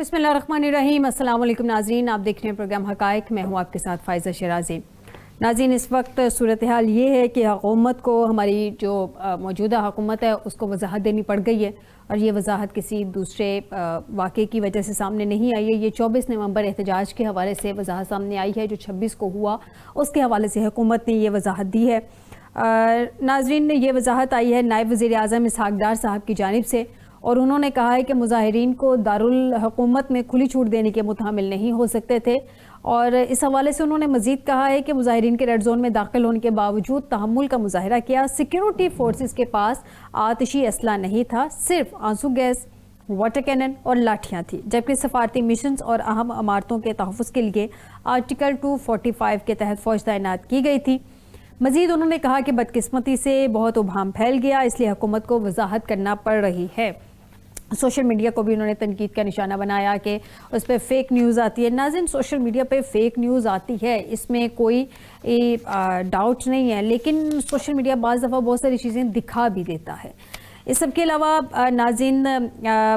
बिस्मिल्लाहिर्रहमानिर्रहीम। अस्सलाम वालेकुम नाज़रीन, आप देख रहे हैं प्रोग्राम हक़ाइक़। मैं हूँ आपके साथ फ़ाइज़ा शिराज़ी। नाज़रीन, इस वक्त सूरत हाल ये है कि हुकूमत को, हमारी जो मौजूदा हुकूमत है उसको वजाहत देनी पड़ गई है और ये वजाहत किसी दूसरे वाक़े की वजह से सामने नहीं आई है। ये 24 नवंबर एहतजाज के हवाले से वजाहत सामने आई है, जो 26 को हुआ उसके हवाले से हुकूमत ने ये वजाहत दी है। नाज़रीन, ये वजाहत आई है नायब वज़ीर आज़म इसहाक़ डार साहब की जानिब से और उन्होंने कहा है कि मुज़ाहिरीन को दारुल हुकूमत में खुली छूट देने के मुतामिल नहीं हो सकते थे। और इस हवाले से उन्होंने मज़ीद कहा है कि मुज़ाहिरीन के रेड जोन में दाखिल होने के बावजूद तहम्मुल का मुज़ाहरा किया। सिक्योरिटी फोर्सेस के पास आतिशी असला नहीं था, सिर्फ आंसू गैस, वाटर कैनन और लाठियाँ थी, जबकि सफारती मिशंस और अहम इमारतों के तहफ़्फ़ुज़ के लिए आर्टिकल 245 के तहत फ़ौज तैनात की गई थी। मज़ीद उन्होंने कहा कि बदकिस्मती से बहुत उभाम फैल गया, इसलिए हुकूमत को वजाहत करना पड़ रही है। सोशल मीडिया को भी उन्होंने तनकीद का निशाना बनाया कि उस पर फेक न्यूज़ आती है। नाज़रीन, सोशल मीडिया पे फेक न्यूज़ आती है, इसमें कोई डाउट नहीं है, लेकिन सोशल मीडिया बाज़ दफ़ा बहुत सारी चीज़ें दिखा भी देता है। इस सब के अलावा नाज़रीन,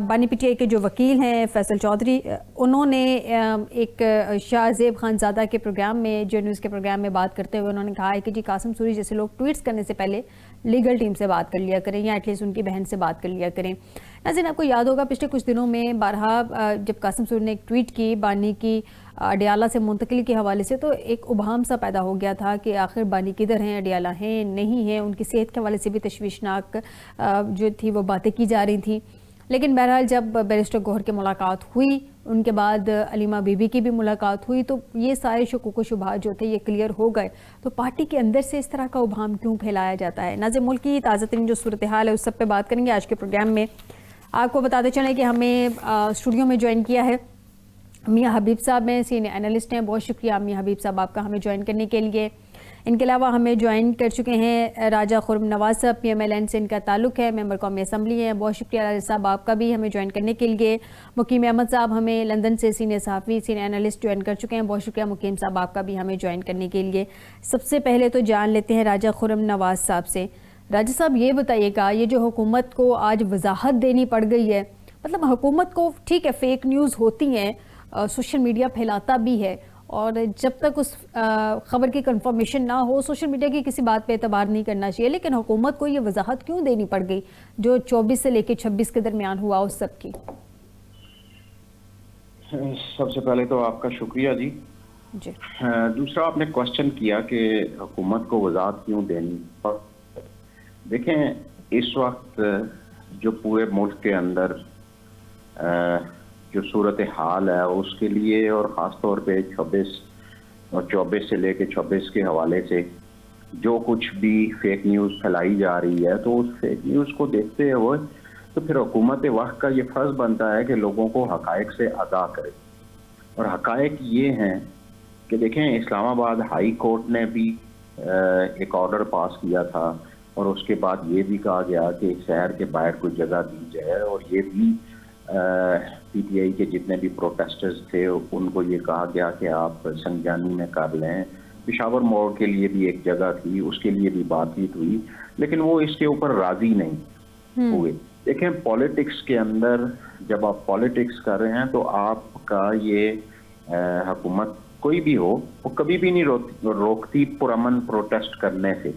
बानी पीटीआई के जो वकील हैं फैसल चौधरी, उन्होंने एक शाहजेब खानज़ादा के प्रोग्राम में, जो न्यूज़ के प्रोग्राम में बात करते हुए उन्होंने कहा है कि जी कासिम सूरी जैसे लोग ट्वीट्स करने से पहले लीगल टीम से बात कर लिया करें या एटलीस्ट उनकी बहन से बात कर लिया करें। नाज़रीन, आपको याद होगा पिछले कुछ दिनों में बारहा जब कासिम सूरी ने एक ट्वीट की बानी की अडियाला से मुंतकिली के हवाले से, तो एक उभाम सा पैदा हो गया था कि आखिर बानी किधर हैं, अडियाला हैं नहीं हैं। उनकी सेहत के हवाले से भी तशवीशनाक जो थी वो बातें की जा रही थी। लेकिन बहरहाल जब बैरिस्टर गौहर की मुलाकात हुई, उनके बाद अलीमा बीबी की भी मुलाकात हुई, तो ये सारे शुकूक व शुबहात जो थे ये क्लियर हो गए। तो पार्टी के अंदर से इस तरह का उभाम क्यों फैलाया जाता है? नाज़रीन, मुल्क की ताज़ा तरीन जो सूरत हाल है उस सब पे बात करेंगे आज के प्रोग्राम में। आपको बताते चलें कि हमें स्टूडियो में ज्वाइन किया है मियाँ हबीब साहब हैं, सीनियर एनालिस्ट हैं। बहुत शुक्रिया मियाँ हबीब साहब आपका हमें ज्वाइन करने के लिए। इनके अलावा हमें ज्वाइन कर चुके हैं राजा खुर्रम नवाज साहब, PMLN से इनका ताल्लुक है, मेंबर कौमी असम्बली हैं। बहुत शुक्रिया राजा साहब आपका भी हमें ज्वाइन करने के लिए। मुकीम अहमद साहब हमें लंदन से सीनियर सहाफ़ी, सीनियर एनालिस्ट ज्वाइन कर चुके हैं। बहुत शुक्रिया मुकीम साहब आपका भी हमें ज्वाइन करने के लिए। सबसे पहले तो जान लेते हैं राजा खुर्रम नवाज साहब से। राजा साहब, ये बताइएगा, ये जो हुकूमत को आज वजाहत देनी पड़ गई है, मतलब हुकूमत को ठीक है फेक न्यूज़ होती हैं, सोशल मीडिया फैलाता भी है, और जब तक उस ख़बर की कंफर्मेशन ना हो सोशल मीडिया की किसी बात पे एतबार नहीं करना चाहिए। लेकिन हुकूमत को ये वजाहत क्यों देनी पड़ गई जो 24 से लेकर 26 के दरमियान हुआ उस सब की? सबसे पहले तो आपका शुक्रिया जी। दूसरा, आपने क्वेश्चन किया कि हुकूमत को वजाहत क्यों देनी पड़। देखें, इस वक्त जो पूरे मुल्क के अंदर जो सूरत हाल है उसके लिए, और ख़ास तौर पे 26 और 24 से लेके 26 के हवाले से जो कुछ भी फेक न्यूज़ फैलाई जा रही है, तो उस फेक न्यूज़ को देखते हुए तो फिर हुकूमत वक्त का ये फ़र्ज़ बनता है कि लोगों को हक़ाइक़ से आगाह करे। और हक़ाइक़ ये हैं कि देखें, इस्लामाबाद हाई कोर्ट ने भी एक ऑर्डर पास किया था और उसके बाद ये भी कहा गया कि शहर के बाहर कोई जगह दी जाए, और ये भी PTI के जितने भी प्रोटेस्टर्स थे उनको ये कहा गया कि आप संजानी में कर लें। पेशावर मोड़ के लिए भी एक जगह थी, उसके लिए भी बातचीत हुई, लेकिन वो इसके ऊपर राजी नहीं हुए। देखें, पॉलिटिक्स के अंदर जब आप पॉलिटिक्स कर रहे हैं तो आपका ये हुकूमत कोई भी हो वो कभी भी नहीं रोकती पुरअमन प्रोटेस्ट करने से।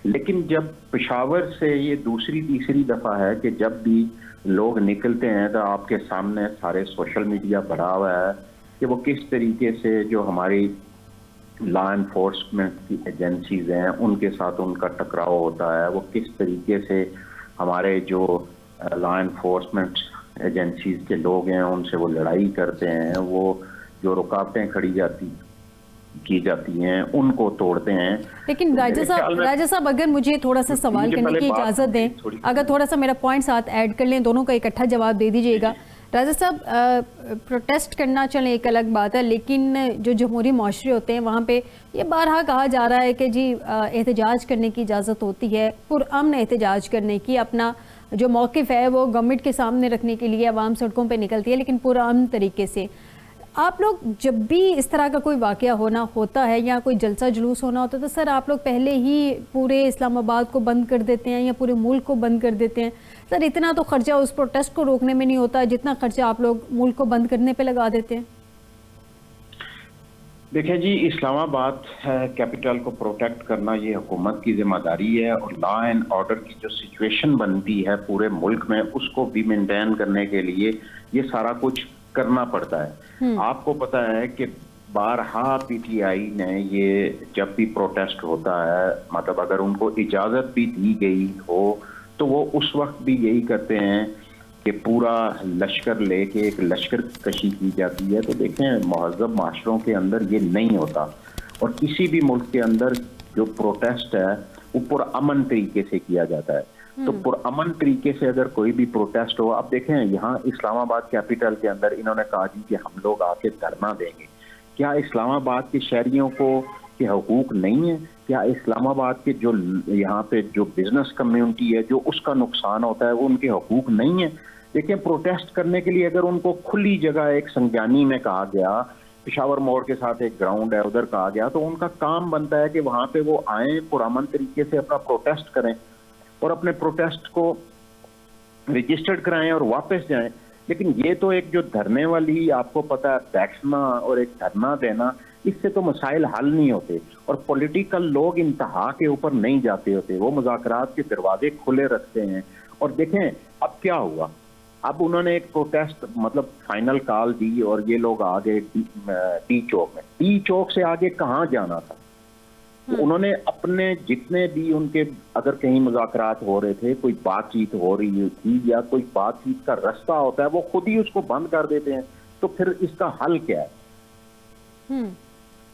लेकिन जब पेशावर से ये दूसरी तीसरी दफ़ा है कि जब भी लोग निकलते हैं तो आपके सामने सारे सोशल मीडिया भरा हुआ है कि वो किस तरीके से जो हमारी लॉ एनफोर्समेंट की एजेंसीज हैं उनके साथ उनका टकराव होता है, वो किस तरीके से हमारे जो लॉ एनफोर्समेंट एजेंसीज के लोग हैं उनसे वो लड़ाई करते हैं, वो जो रुकावटें खड़ी की जाती हैं उनको तोड़ते हैं। लेकिन राजा साहब अगर मुझे थोड़ा सा सवाल करने की इजाज़त दें, अगर थोड़ा सा मेरा पॉइंट साथ ऐड कर लें, दोनों का इकट्ठा जवाब दे दीजिएगा। राजा साहब, प्रोटेस्ट करना चले एक अलग बात है, लेकिन जो जमहूरी माशरे होते हैं वहाँ पे ये बारहा कहा जा रहा है कि जी एहतजाज करने की इजाज़त होती है, पुरअमन एहतजाज करने की, अपना जो मौक़िफ़ है वो गवर्नमेंट के सामने रखने के लिए आवाम सड़कों पर निकलती है, लेकिन पुरअमन तरीके से। आप लोग जब भी इस तरह का कोई वाक़या होता है या कोई जलसा जुलूस होना होता है तो सर आप लोग पहले ही पूरे इस्लामाबाद को बंद कर देते हैं या पूरे मुल्क को बंद कर देते हैं? सर इतना तो खर्चा उस प्रोटेस्ट को रोकने में नहीं होता जितना खर्चा आप लोग मुल्क को बंद करने पे लगा देते हैं। देखिए जी, इस्लामाबाद कैपिटल को प्रोटेक्ट करना ये हुकूमत की जिम्मेदारी है, और लॉ एंड ऑर्डर की जो सिचुएशन बनती है पूरे मुल्क में उसको भी मेंटेन करने के लिए ये सारा कुछ करना पड़ता है। आपको पता है कि बारहा पीटीआई ने ये जब भी प्रोटेस्ट होता है, मतलब अगर उनको इजाजत भी दी गई हो तो वो उस वक्त भी यही करते हैं कि पूरा लश्कर लेके एक लश्कर कशी की जाती है। तो देखें, महज़ब माशरों के अंदर ये नहीं होता, और किसी भी मुल्क के अंदर जो प्रोटेस्ट है वो पुरअमन तरीके से किया जाता है। तो पुरअमन तरीके से अगर कोई भी प्रोटेस्ट हो, आप देखें यहाँ इस्लामाबाद कैपिटल के अंदर इन्होंने कहा जी कि हम लोग आके धरना देंगे। क्या इस्लामाबाद के शहरियों को के हकूक नहीं है? क्या इस्लामाबाद के जो यहाँ पे जो बिजनेस कम्युनिटी है जो उसका नुकसान होता है वो उनके हकूक नहीं है? देखिए, प्रोटेस्ट करने के लिए अगर उनको खुली जगह एक संज्ञानी में कहा गया, पेशावर मोड़ के साथ एक ग्राउंड है उधर कहा गया, तो उनका काम बनता है कि वहां पे वो आए, पुरअमन तरीके से अपना प्रोटेस्ट करें और अपने प्रोटेस्ट को रजिस्टर्ड कराएं और वापस जाएं। लेकिन ये तो एक जो धरने वाली, आपको पता है, बैठना और एक धरना देना, इससे तो मसाइल हल नहीं होते, और पॉलिटिकल लोग इंतहा के ऊपर नहीं जाते होते, वो मुज़ाकरात के दरवाजे खुले रखते हैं। और देखें अब क्या हुआ, अब उन्होंने एक प्रोटेस्ट मतलब फाइनल कॉल दी और ये लोग आ गए टी चौक में। टी चौक से आगे कहाँ जाना था? तो उन्होंने अपने जितने भी उनके, अगर कहीं मुज़ाकरात हो रहे थे, कोई बातचीत हो रही थी या कोई बातचीत का रास्ता होता है, वो खुद ही उसको बंद कर देते हैं। तो फिर इसका हल क्या है?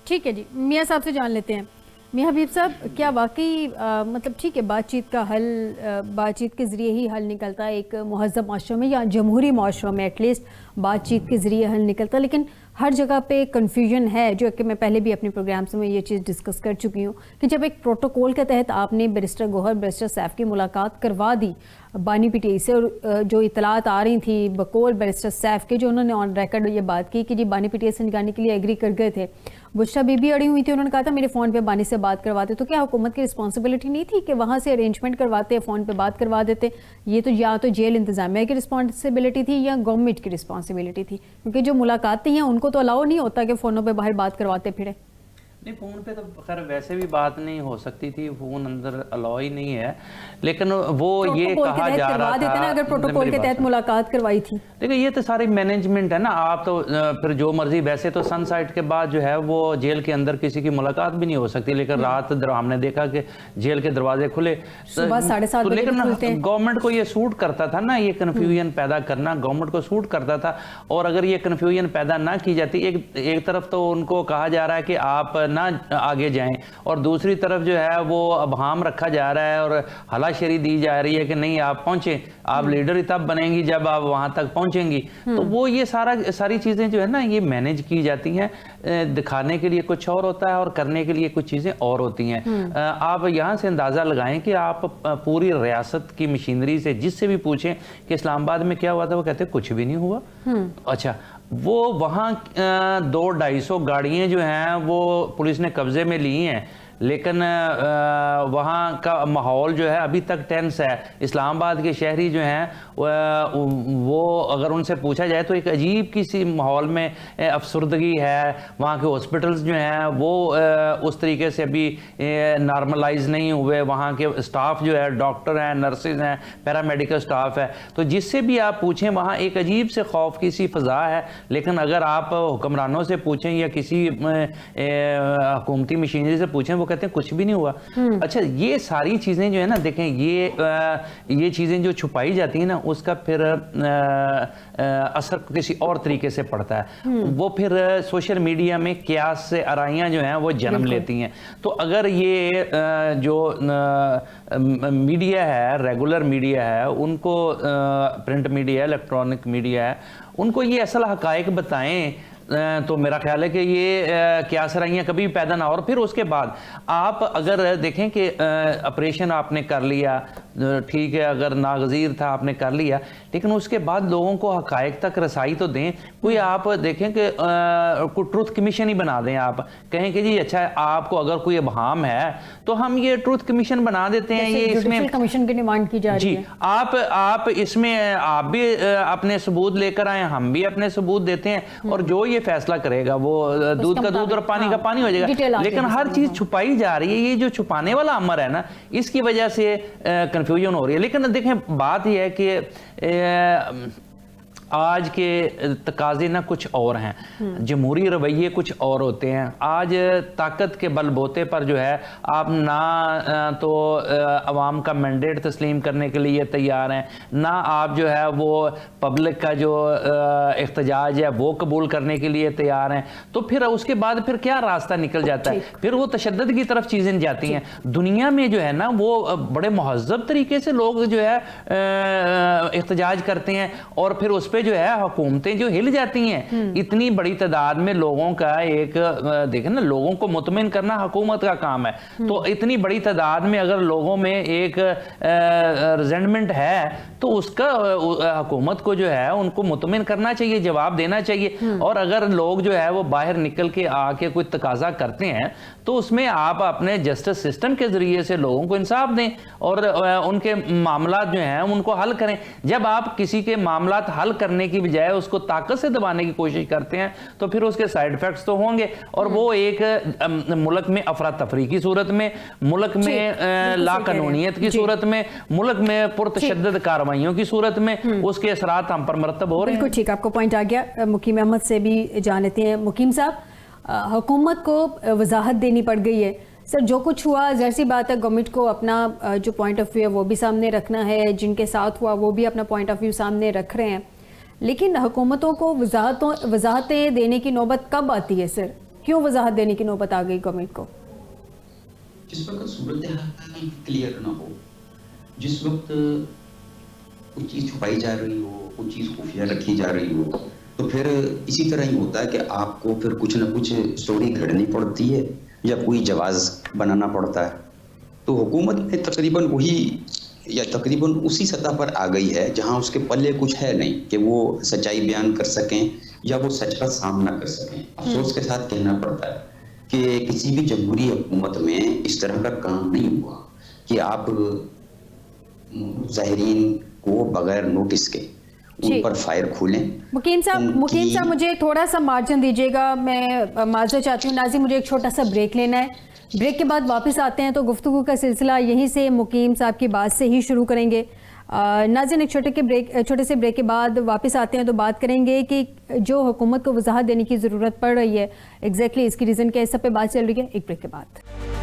ठीक है जी, मियाँ साहब से जान लेते हैं। मियाँ हबीब साहब, क्या वाकई मतलब ठीक है बातचीत का हल, बातचीत के ज़रिए ही हल निकलता है एक महज़ब माशरों में या जमहूरी माशरों में, एटलीस्ट बातचीत के ज़रिए हल निकलता है। लेकिन हर जगह पे कन्फ्यूजन है, जो कि मैं पहले भी अपने प्रोग्राम्स में ये चीज़ डिस्कस कर चुकी हूँ कि जब एक प्रोटोकॉल के तहत आपने बैरिस्टर गोहर, बैरिस्टर सैफ की मुलाकात करवा दी बानी पीटीआई से, और जो इतलात आ रही थी बकौल बैरिस्टर सैफ के, जो उन्होंने ऑन रिकॉर्ड ये बात की कि जी बानी पीटीआई से निकालने के लिए एग्री कर गए थे, बुशरा बीबी अड़ी हुई थी, उन्होंने कहा था मेरे फ़ोन पे बानी से बात करवाते। तो क्या हुकूमत की रिस्पॉन्सिबिलिटी नहीं थी कि वहाँ से अरेंजमेंट करवाते, फ़ोन पे बात करवा देते? ये तो या तो जेल इंतज़ामिया की रिस्पॉन्सिबिलिटी थी या गवर्नमेंट की रिस्पॉन्सिबिलिटी थी, क्योंकि जो मुलाकातें हैं उनको तो अलाउ नहीं होता कि फ़ोनों पर बाहर बात करवाते फिरे। नहीं, फ़ोन पे तो खैर वैसे भी बात नहीं हो सकती थी, फ़ोन अंदर अलाउ ही नहीं है। लेकिन वो ये कहा जा रहा था ना, अगर प्रोटोकॉल के तहत मुलाकात करवाई थी। देखिए, ये तो सारी मैनेजमेंट है ना। आप तो फिर जो मर्जी, वैसे तो सनसाइट के बाद जो है वो जेल के अंदर किसी की मुलाकात भी नहीं हो सकती, लेकिन रात हमने देखा कि जेल के दरवाजे खुले सुबह 7:30 बजे। लेकिन गवर्नमेंट को ये सूट करता था ना, ये कन्फ्यूजन पैदा करना गवर्नमेंट को सूट करता था। और अगर ये कन्फ्यूजन पैदा ना की जाती, एक तरफ तो उनको कहा जा रहा है कि आप ना आगे जाएं, और दूसरी तरफ जो है वो अबहाम रखा जा रहा है और हलाशेरी दी जा रही है कि नहीं आप पहुंचे, आप लीडर ही तब बनेंगी जब आप वहां तक पहुंचेंगी। तो वो ये सारी चीजें जो है ना ये मैनेज की जाती हैं, दिखाने के लिए कुछ और होता है और करने के लिए कुछ चीजें और होती हैं। आप यहां से अंदाजा लगाएं कि आप पूरी रियासत की मशीनरी से जिससे भी पूछें कि इस्लामाबाद में क्या हुआ था, वो कहते कुछ भी नहीं हुआ। अच्छा, वो वहाँ 200-250 गाड़ियाँ जो हैं वो पुलिस ने कब्जे में ली हैं, लेकिन वहाँ का माहौल जो है अभी तक टेंस है। इस्लामाबाद के शहरी जो हैं वो अगर उनसे पूछा जाए तो एक अजीब किसी माहौल में अफसरदगी है। वहाँ के हॉस्पिटल्स जो हैं वो उस तरीके से अभी नॉर्मलाइज नहीं हुए। वहाँ के स्टाफ जो है, डॉक्टर हैं, नर्सेज हैं, पैरामेडिकल स्टाफ है, तो जिससे भी आप पूछें वहाँ एक अजीब से खौफ की सी फ़ज़ा है। लेकिन अगर आप हुक्मरानों से पूछें या किसी हुकूमती मशीनरी से पूछें, वो कहते हैं कुछ भी नहीं हुआ। अच्छा, ये सारी चीज़ें जो है ना, देखें ये चीज़ें जो छुपाई जाती हैं ना, उसका फिर असर किसी और तरीके से पड़ता है। वो फिर सोशल मीडिया में क्यास से आराइयाँ जो हैं वो जन्म लेती हैं। तो अगर ये जो मीडिया है, रेगुलर मीडिया है, उनको प्रिंट मीडिया है, इलेक्ट्रॉनिक मीडिया है, उनको ये असल हकायक बताएं, तो मेरा ख्याल है कि ये क्या सराइयाँ कभी पैदा ना हो। और फिर उसके बाद आप अगर देखें कि ऑपरेशन आपने कर लिया, ठीक है, अगर नागजीर था आपने कर लिया, लेकिन उसके बाद लोगों को हकायक तक रसाई तो दें। कोई आप देखें कि कोई ट्रुथ कमीशन ही बना दें, आप कहें कि जी अच्छा आपको अगर कोई अबहाम है तो हम ये ट्रुथ कमीशन बना देते हैं, ये इसमें कमीशन की डिमांड की जा रही है। आप इसमें आप भी अपने सबूत लेकर आए, हम भी अपने सबूत देते हैं, और जो ये फैसला करेगा वो दूध का दूध और पानी का पानी हो जाएगा। लेकिन हर चीज छुपाई जा रही है, ये जो छुपाने वाला अमर है ना, इसकी वजह से कंफ्यूजन हो रही है। लेकिन देखें बात यह है कि आज के तकाजे ना कुछ और हैं, जमहूरी रवैये कुछ और होते हैं। आज ताकत के बलबोते पर जो है आप ना तो अवाम का मैंडेट तस्लीम करने के लिए तैयार हैं, ना आप जो है वो पब्लिक का जो एहतजाज है वो कबूल करने के लिए तैयार हैं। तो फिर उसके बाद फिर क्या रास्ता निकल जाता है, फिर वो तशद्दुद की तरफ चीज़ें जाती हैं। दुनिया में जो है ना वो बड़े महज़्ज़ब तरीके से लोग जो है एहतजाज करते हैं, और फिर उस पर जो है हुकूमतें जो हिल जाती हैं। इतनी बड़ी तादाद में लोगों का एक देखें ना, लोगों को मुतमिन करना हुकूमत का काम है। तो इतनी बड़ी तादाद में अगर लोगों में एक रिजेंटमेंट है तो उसका हुकूमत को जो है उनको मुतमिन करना चाहिए, जवाब देना चाहिए। और अगर लोग जो है वो बाहर निकल के आके कोई तकाजा करते हैं तो उसमें आप अपने जस्टिस सिस्टम के जरिए से लोगों को इंसाफ दें और उनके मामला जो हैं उनको हल करें। जब आप किसी के मामला हल करने की बजाय उसको ताकत से दबाने की कोशिश करते हैं तो फिर उसके साइड इफेक्ट्स तो होंगे, और वो एक मुल्क में अफरा तफरी की सूरत में, मुल्क में लाकानूनियत की सूरत में, मुल्क में पुरतशद्दद कार्रवाइयों की सूरत में उसके असरात हम पर मरतब हो रहे हैं। बिल्कुल ठीक, आपको पॉइंट आ गया। मुकीम अहमद से भी जान लेते हैं। मुकीम साहब, हुकूमत को वजाहत देनी पड़ गई है। सर जो कुछ हुआ, ज़ाहिर सी बात है गवर्नमेंट को अपना जो पॉइंट ऑफ व्यू है वो भी सामने रखना है, जिनके साथ हुआ वो भी अपना पॉइंट ऑफ व्यू सामने रख रहे हैं, लेकिन हुकूमतों को वजाहतें देने की नौबत कब आती है सर? क्यों वजाहत देने की नौबत आ गई गवर्नमेंट को? जिस वक्त सूरत हाल क्लियर ना हो, जिस वक्त कुछ चीज़ छुपाई जा रही हो, कुछ चीज़ खुफिया रखी जा रही हो, तो फिर इसी तरह ही होता है कि आपको फिर कुछ ना कुछ स्टोरी घड़नी पड़ती है या कोई जवाज़ बनाना पड़ता है। तो हुकूमत में तकरीबन वही या तकरीबन उसी सतह पर आ गई है जहां उसके पल्ले कुछ है नहीं कि वो सच्चाई बयान कर सकें या वो सच का सामना कर सकें। अफसोस के साथ कहना पड़ता है कि किसी भी जमहूरी हुकूमत में इस तरह का काम नहीं हुआ कि आप ज़ाहिरीन को बगैर नोटिस के उन पर फायर खोलें। मुकीम साहब मुझे थोड़ा सा मार्जिन दीजिएगा, मैं माजरा चाहती हूँ। नाज़रीन मुझे एक छोटा सा ब्रेक लेना है, ब्रेक के बाद वापस आते हैं तो गुफ्तगू का सिलसिला यहीं से मुकीम साहब की बात से ही शुरू करेंगे। नाज़रीन एक छोटे से ब्रेक के बाद वापस आते हैं तो बात करेंगे कि जो हुकूमत को वजाहत देने की ज़रूरत पड़ रही है एग्जैक्टली इसकी रीज़न क्या है, इस सब पे बात चल रही है। एक ब्रेक के बाद